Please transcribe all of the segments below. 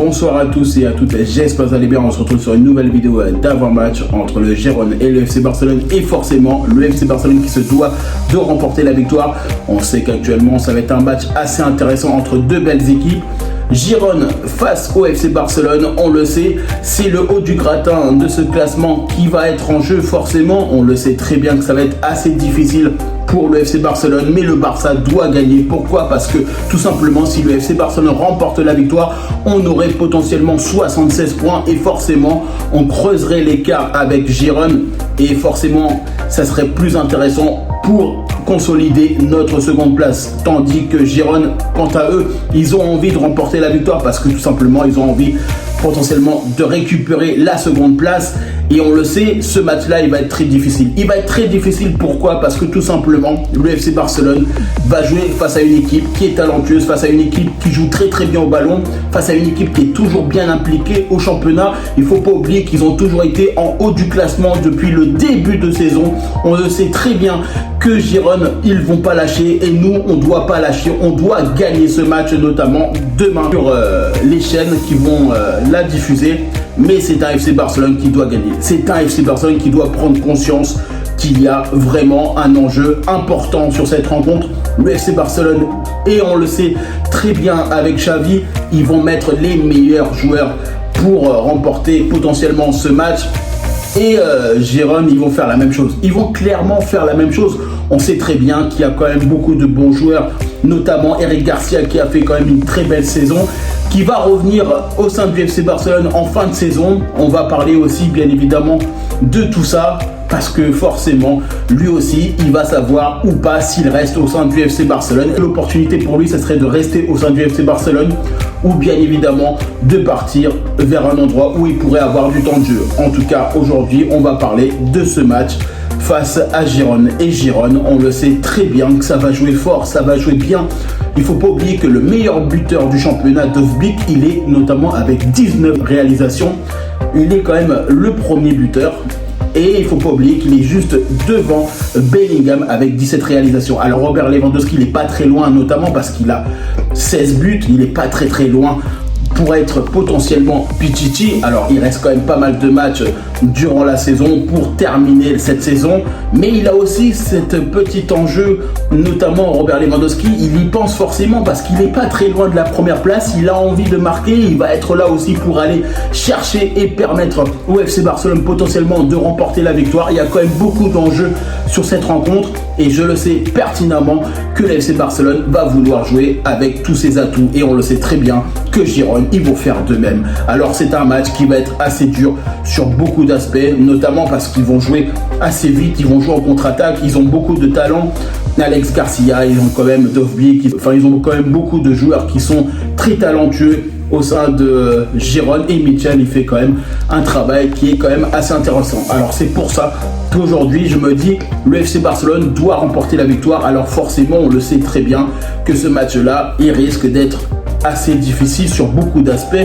Bonsoir à tous et à toutes, j'espère que vous allez bien. On se retrouve sur une nouvelle vidéo d'avant-match entre le Gérone et le FC Barcelone. Et forcément, le FC Barcelone qui se doit de remporter la victoire. On sait qu'actuellement, ça va être un match assez intéressant entre deux belles équipes. Gérone face au FC Barcelone, on le sait, c'est le haut du gratin de ce classement qui va être en jeu forcément. On le sait très bien que ça va être assez difficile pour le FC Barcelone, mais le Barça doit gagner. Pourquoi? Parce que tout simplement, si le FC Barcelone remporte la victoire, on aurait potentiellement 76 points et forcément, on creuserait l'écart avec Gérone et forcément, ça serait plus intéressant pour consolider notre seconde place. Tandis que Gérone, quant à eux, ils ont envie de remporter la victoire parce que tout simplement, ils ont envie potentiellement de récupérer la seconde place. Et on le sait, ce match-là, il va être très difficile. Il va être très difficile, pourquoi? Parce que tout simplement, le FC Barcelone va jouer face à une équipe qui est talentueuse, face à une équipe qui joue très très bien au ballon, face à une équipe qui est toujours bien impliquée au championnat. Il ne faut pas oublier qu'ils ont toujours été en haut du classement depuis le début de saison. On le sait très bien que Gérone, ils vont pas lâcher et nous, on doit pas lâcher. On doit gagner ce match, notamment demain sur les chaînes qui vont la diffuser. Mais c'est un FC Barcelone qui doit gagner. C'est un FC Barcelone qui doit prendre conscience qu'il y a vraiment un enjeu important sur cette rencontre. Le FC Barcelone, et on le sait très bien avec Xavi, ils vont mettre les meilleurs joueurs pour remporter potentiellement ce match. Et Gérone, ils vont faire la même chose. Ils vont clairement faire la même chose. On sait très bien qu'il y a quand même beaucoup de bons joueurs, notamment Eric Garcia qui a fait quand même une très belle saison, qui va revenir au sein du FC Barcelone en fin de saison. On va parler aussi bien évidemment de tout ça parce que forcément, lui aussi, il va savoir ou pas s'il reste au sein du FC Barcelone. L'opportunité pour lui, ce serait de rester au sein du FC Barcelone ou bien évidemment de partir vers un endroit où il pourrait avoir du temps de jeu. En tout cas, aujourd'hui, on va parler de ce match face à Gérone. Et Gérone, on le sait très bien que ça va jouer fort, ça va jouer bien. Il ne faut pas oublier que le meilleur buteur du championnat Dovbyk, il est notamment avec 19 réalisations. Il est quand même le premier buteur. Et il ne faut pas oublier qu'il est juste devant Bellingham avec 17 réalisations. Alors Robert Lewandowski, il n'est pas très loin, notamment parce qu'il a 16 buts. Il n'est pas très loin pour être potentiellement Pichichi. Alors il reste quand même pas mal de matchs durant la saison pour terminer cette saison, mais il a aussi cette petit enjeu, notamment Robert Lewandowski, il y pense forcément parce qu'il n'est pas très loin de la première place, il a envie de marquer, il va être là aussi pour aller chercher et permettre au FC Barcelone potentiellement de remporter la victoire. Il y a quand même beaucoup d'enjeux sur cette rencontre et je le sais pertinemment que le FC Barcelone va vouloir jouer avec tous ses atouts et on le sait très bien que Gérone, ils vont faire de même. Alors c'est un match qui va être assez dur sur beaucoup d'aspects, notamment parce qu'ils vont jouer assez vite, ils vont jouer en contre-attaque, ils ont beaucoup de talent. Alex Garcia, ils ont quand même Dovbyk, ils ont quand même beaucoup de joueurs qui sont très talentueux au sein de Gérone et Mitchell, il fait quand même un travail qui est quand même assez intéressant. Alors c'est pour ça qu'aujourd'hui je me dis le FC Barcelone doit remporter la victoire. Alors forcément on le sait très bien que ce match-là il risque d'être assez difficile sur beaucoup d'aspects,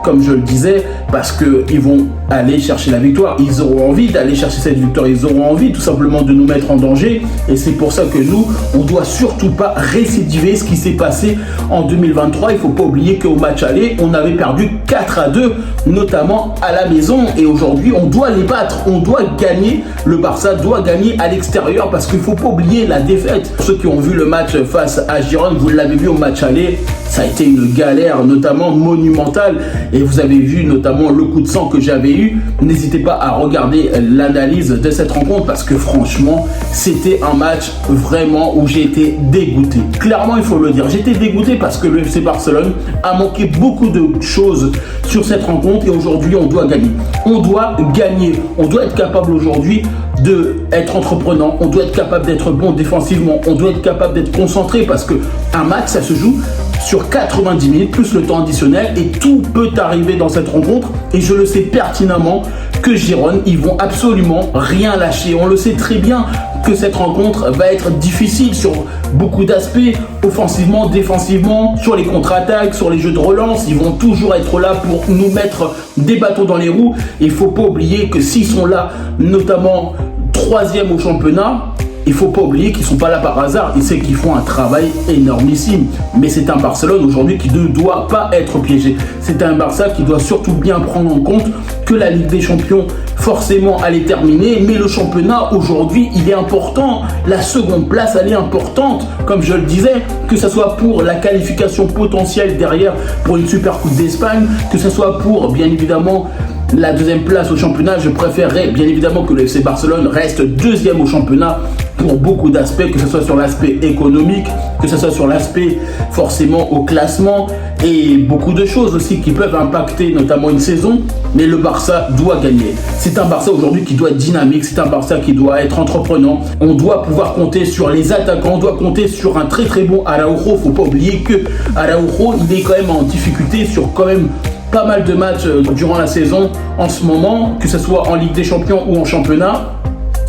comme je le disais, parce qu'ils vont aller chercher la victoire. Ils auront envie d'aller chercher cette victoire. Ils auront envie tout simplement de nous mettre en danger. Et c'est pour ça que nous, on doit surtout pas récidiver ce qui s'est passé en 2023. Il ne faut pas oublier qu'au match aller, on avait perdu 4-2, notamment à la maison. Et aujourd'hui, on doit les battre. On doit gagner. Le Barça doit gagner à l'extérieur parce qu'il ne faut pas oublier la défaite. Pour ceux qui ont vu le match face à Gérone, vous l'avez vu au match aller, ça a été une galère, notamment monumentale. Et vous avez vu notamment le coup de sang que j'avais eu. N'hésitez pas à regarder l'analyse de cette rencontre parce que franchement, c'était un match vraiment où j'ai été dégoûté. Clairement, il faut le dire. J'étais dégoûté parce que le FC Barcelone a manqué beaucoup de choses sur cette rencontre et aujourd'hui, on doit gagner. On doit gagner. On doit être capable aujourd'hui d'être entreprenant. On doit être capable d'être bon défensivement. On doit être capable d'être concentré parce qu'un match, ça se joue sur 90 minutes plus le temps additionnel et tout peut arriver dans cette rencontre et je le sais pertinemment que Gérone, ils vont absolument rien lâcher. On le sait très bien que cette rencontre va être difficile sur beaucoup d'aspects, offensivement, défensivement, sur les contre-attaques, sur les jeux de relance. Ils vont toujours être là pour nous mettre des bâtons dans les roues. Et il ne faut pas oublier que s'ils sont là, notamment 3e au championnat, il ne faut pas oublier qu'ils ne sont pas là par hasard. Ils savent qu'ils font un travail énormissime. Mais c'est un Barcelone aujourd'hui qui ne doit pas être piégé. C'est un Barça qui doit surtout bien prendre en compte que la Ligue des Champions, forcément, elle est terminée. Mais le championnat, aujourd'hui, il est important. La seconde place, elle est importante. Comme je le disais, que ce soit pour la qualification potentielle derrière pour une Super Coupe d'Espagne, que ce soit pour, bien évidemment, la deuxième place au championnat. Je préférerais bien évidemment que le FC Barcelone reste deuxième au championnat pour beaucoup d'aspects, que ce soit sur l'aspect économique, que ce soit sur l'aspect forcément au classement et beaucoup de choses aussi qui peuvent impacter notamment une saison. Mais le Barça doit gagner. C'est un Barça aujourd'hui qui doit être dynamique, c'est un Barça qui doit être entreprenant. On doit pouvoir compter sur les attaquants, on doit compter sur un très très bon Araujo. Faut pas oublier que Araujo, il est quand même en difficulté sur quand même pas mal de matchs durant la saison en ce moment, que ce soit en Ligue des Champions ou en championnat.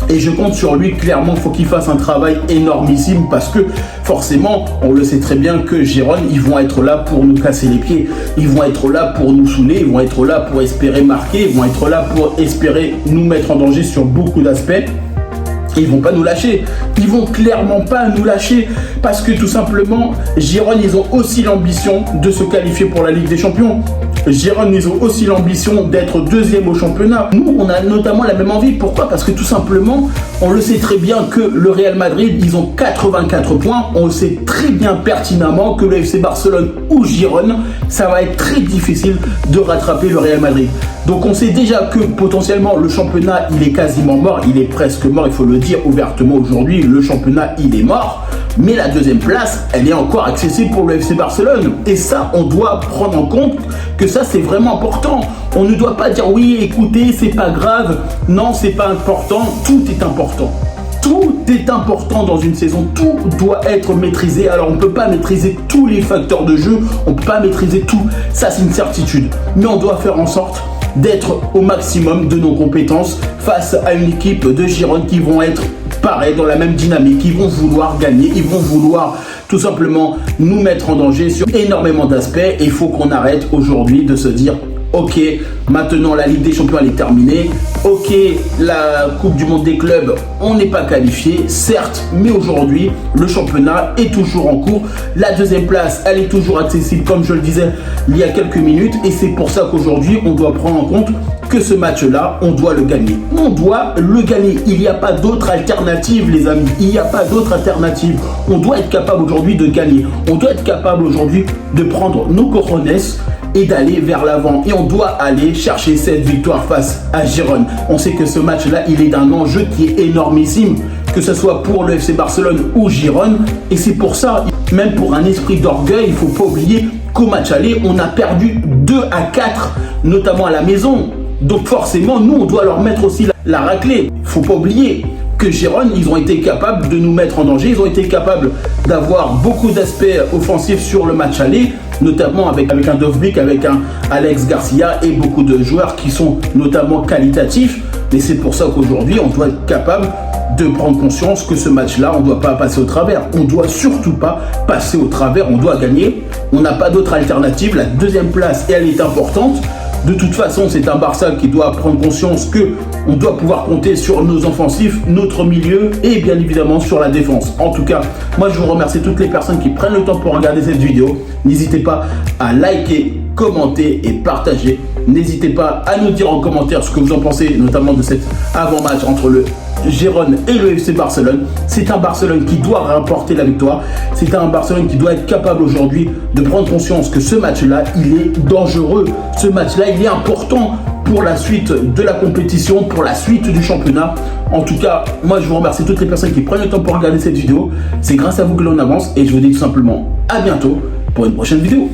Et je compte sur lui, clairement, il faut qu'il fasse un travail énormissime parce que forcément, on le sait très bien que Girone, ils vont être là pour nous casser les pieds. Ils vont être là pour nous saouler, ils vont être là pour espérer marquer, ils vont être là pour espérer nous mettre en danger sur beaucoup d'aspects. Ils vont pas nous lâcher, ils vont clairement pas nous lâcher parce que tout simplement, Girone, ils ont aussi l'ambition de se qualifier pour la Ligue des Champions. Girone, ils ont aussi l'ambition d'être deuxième au championnat. Nous, on a notamment la même envie. Pourquoi? Parce que tout simplement, on le sait très bien que le Real Madrid, ils ont 84 points. On le sait très bien pertinemment que le FC Barcelone ou Girone, ça va être très difficile de rattraper le Real Madrid. Donc on sait déjà que potentiellement le championnat, il est quasiment mort. Il est presque mort, il faut le dire ouvertement aujourd'hui. Le championnat, il est mort. Mais la deuxième place, elle est encore accessible pour le FC Barcelone. Et ça, on doit prendre en compte que ça, c'est vraiment important. On ne doit pas dire oui, écoutez, c'est pas grave. Non, c'est pas important. Tout est important. Tout est important dans une saison. Tout doit être maîtrisé. Alors, on ne peut pas maîtriser tous les facteurs de jeu. On ne peut pas maîtriser tout. Ça, c'est une certitude. Mais on doit faire en sorte d'être au maximum de nos compétences face à une équipe de Girone qui vont être pareil, dans la même dynamique. Ils vont vouloir gagner, ils vont vouloir tout simplement nous mettre en danger sur énormément d'aspects. Et il faut qu'on arrête aujourd'hui de se dire ok, maintenant la Ligue des Champions elle est terminée. Ok, la Coupe du Monde des clubs, on n'est pas qualifié, certes, mais aujourd'hui, le championnat est toujours en cours. La deuxième place, elle est toujours accessible, comme je le disais il y a quelques minutes. Et c'est pour ça qu'aujourd'hui, on doit prendre en compte que ce match-là, on doit le gagner. On doit le gagner. Il n'y a pas d'autre alternative, les amis. Il n'y a pas d'autre alternative. On doit être capable aujourd'hui de gagner. On doit être capable aujourd'hui de prendre nos cojones et d'aller vers l'avant. Et on doit aller chercher cette victoire face à Girone. On sait que ce match-là, il est d'un enjeu qui est énormissime, que ce soit pour le FC Barcelone ou Girone. Et c'est pour ça, même pour un esprit d'orgueil, il ne faut pas oublier qu'au match aller, on a perdu 2-4, notamment à la maison. Donc forcément, nous, on doit leur mettre aussi la raclée. Il ne faut pas oublier que Girone, ils ont été capables de nous mettre en danger. Ils ont été capables d'avoir beaucoup d'aspects offensifs sur le match aller, notamment avec un Dovbyk, avec un Alex Garcia et beaucoup de joueurs qui sont notamment qualitatifs. Et c'est pour ça qu'aujourd'hui, on doit être capable de prendre conscience que ce match-là, on ne doit pas passer au travers. On ne doit surtout pas passer au travers. On doit gagner. On n'a pas d'autre alternative. La deuxième place, elle est importante. De toute façon, c'est un Barça qui doit prendre conscience que on doit pouvoir compter sur nos offensifs, notre milieu et bien évidemment sur la défense. En tout cas, moi je vous remercie toutes les personnes qui prennent le temps pour regarder cette vidéo. N'hésitez pas à liker, commenter et partager. N'hésitez pas à nous dire en commentaire ce que vous en pensez, notamment de cet avant-match entre le Girone et le FC Barcelone. C'est un Barcelone qui doit remporter la victoire. C'est un Barcelone qui doit être capable aujourd'hui de prendre conscience que ce match-là, il est dangereux. Ce match-là, il est important pour la suite de la compétition, pour la suite du championnat. En tout cas, moi, je vous remercie toutes les personnes qui prennent le temps pour regarder cette vidéo. C'est grâce à vous que l'on avance et je vous dis tout simplement à bientôt pour une prochaine vidéo.